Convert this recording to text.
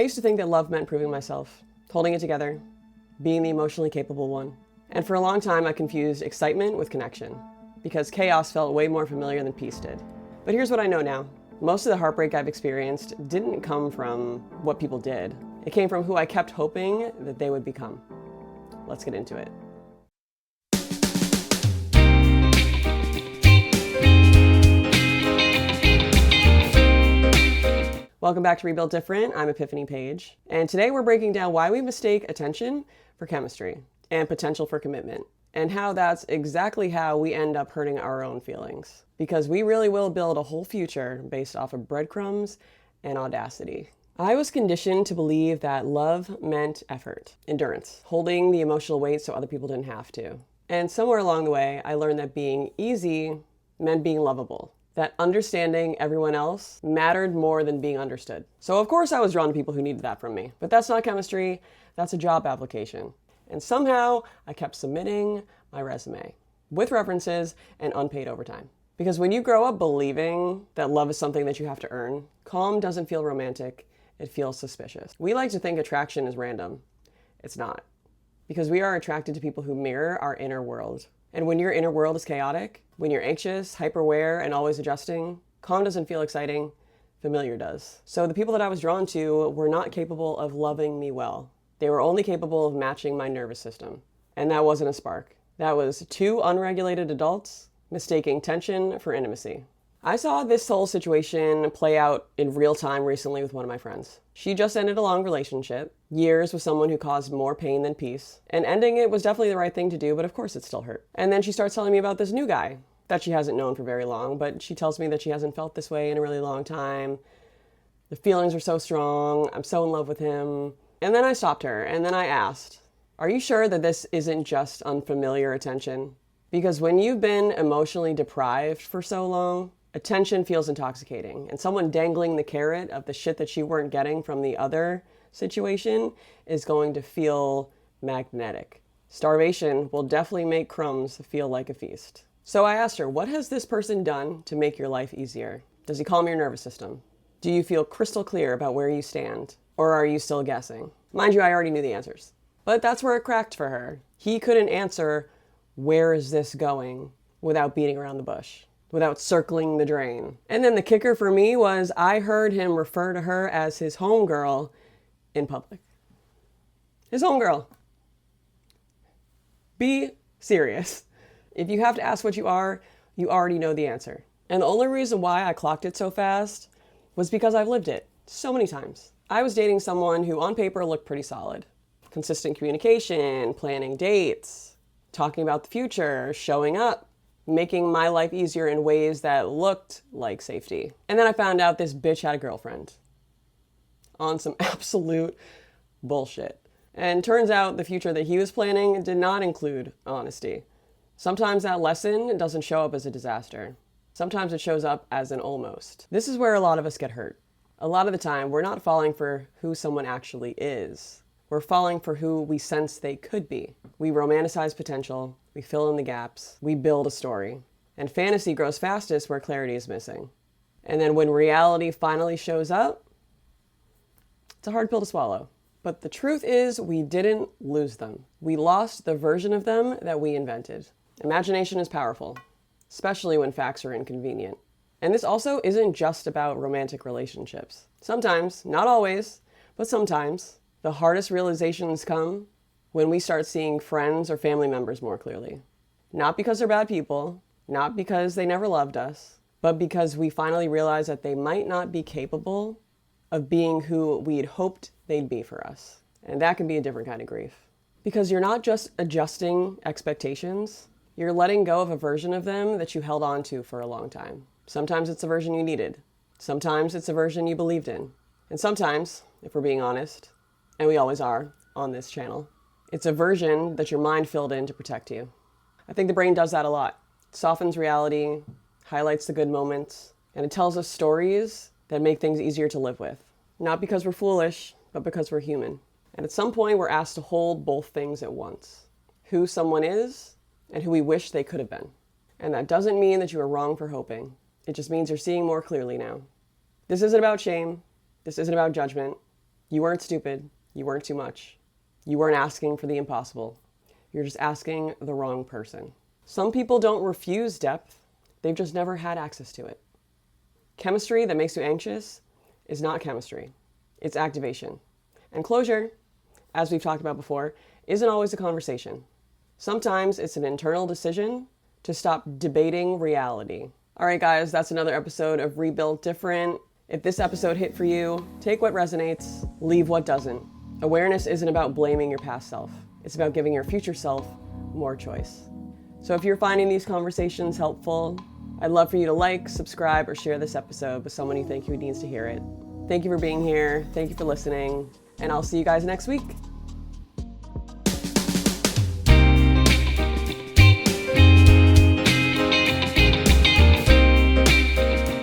I used to think that love meant proving myself, holding it together, being the emotionally capable one. And for a long time, I confused excitement with connection, because chaos felt way more familiar than peace did. But here's what I know now. Most of the heartbreak I've experienced didn't come from what people did. It came from who I kept hoping that they would become. Let's get into it. Welcome back to Rebuild Different. I'm Epiphany Page. And today we're breaking down why we mistake attention for chemistry and potential for commitment, and how that's exactly how we end up hurting our own feelings. Because we really will build a whole future based off of breadcrumbs and audacity. I was conditioned to believe that love meant effort, endurance, holding the emotional weight so other people didn't have to. And somewhere along the way, I learned that being easy meant being lovable. That understanding everyone else mattered more than being understood. So of course I was drawn to people who needed that from me. But that's not chemistry, that's a job application. And somehow I kept submitting my resume with references and unpaid overtime. Because when you grow up believing that love is something that you have to earn, calm doesn't feel romantic, it feels suspicious. We like to think attraction is random. It's not. Because we are attracted to people who mirror our inner world. And when your inner world is chaotic, when you're anxious, hyper-aware, and always adjusting, calm doesn't feel exciting, familiar does. So the people that I was drawn to were not capable of loving me well. They were only capable of matching my nervous system. And that wasn't a spark. That was two unregulated adults mistaking tension for intimacy. I saw this whole situation play out in real time recently with one of my friends. She just ended a long relationship, years with someone who caused more pain than peace, and ending it was definitely the right thing to do, but of course it still hurt. And then she starts telling me about this new guy that she hasn't known for very long, but she tells me that she hasn't felt this way in a really long time. The feelings are so strong, I'm so in love with him. And then I stopped her, and then I asked, are you sure that this isn't just unfamiliar attention? Because when you've been emotionally deprived for so long, attention feels intoxicating, and someone dangling the carrot of the shit that you weren't getting from the other situation is going to feel magnetic. Starvation will definitely make crumbs feel like a feast. So I asked her, what has this person done to make your life easier? Does he calm your nervous system? Do you feel crystal clear about where you stand? Or are you still guessing? Mind you, I already knew the answers. But that's where it cracked for her. He couldn't answer, where is this going, without beating around the bush, without circling the drain. And then the kicker for me was I heard him refer to her as his homegirl in public. His homegirl. Be serious. If you have to ask what you are, you already know the answer. And the only reason why I clocked it so fast was because I've lived it so many times. I was dating someone who on paper looked pretty solid. Consistent communication, planning dates, talking about the future, showing up, making my life easier in ways that looked like safety. And then I found out this bitch had a girlfriend on some absolute bullshit. And turns out the future that he was planning did not include honesty. Sometimes that lesson doesn't show up as a disaster. Sometimes it shows up as an almost. This is where a lot of us get hurt. A lot of the time, we're not falling for who someone actually is. We're falling for who we sense they could be. We romanticize potential, we fill in the gaps, we build a story. And fantasy grows fastest where clarity is missing. And then when reality finally shows up, it's a hard pill to swallow. But the truth is, we didn't lose them. We lost the version of them that we invented. Imagination is powerful, especially when facts are inconvenient. And this also isn't just about romantic relationships. Sometimes, not always, but sometimes, the hardest realizations come when we start seeing friends or family members more clearly. Not because they're bad people, not because they never loved us, but because we finally realize that they might not be capable of being who we'd hoped they'd be for us. And that can be a different kind of grief. Because you're not just adjusting expectations, you're letting go of a version of them that you held on to for a long time. Sometimes it's the version you needed. Sometimes it's the version you believed in. And sometimes, if we're being honest, and we always are on this channel, it's a version that your mind filled in to protect you. I think the brain does that a lot. It softens reality, highlights the good moments, and it tells us stories that make things easier to live with. Not because we're foolish, but because we're human. And at some point, we're asked to hold both things at once. Who someone is, and who we wish they could have been. And that doesn't mean that you are wrong for hoping. It just means you're seeing more clearly now. This isn't about shame. This isn't about judgment. You weren't stupid. You weren't too much. You weren't asking for the impossible. You're just asking the wrong person. Some people don't refuse depth. They've just never had access to it. Chemistry that makes you anxious is not chemistry. It's activation. And closure, as we've talked about before, isn't always a conversation. Sometimes it's an internal decision to stop debating reality. All right, guys, that's another episode of Rebuilt Different. If this episode hit for you, take what resonates, leave what doesn't. Awareness isn't about blaming your past self. It's about giving your future self more choice. So if you're finding these conversations helpful, I'd love for you to like, subscribe, or share this episode with someone you think who needs to hear it. Thank you for being here. Thank you for listening. And I'll see you guys next week.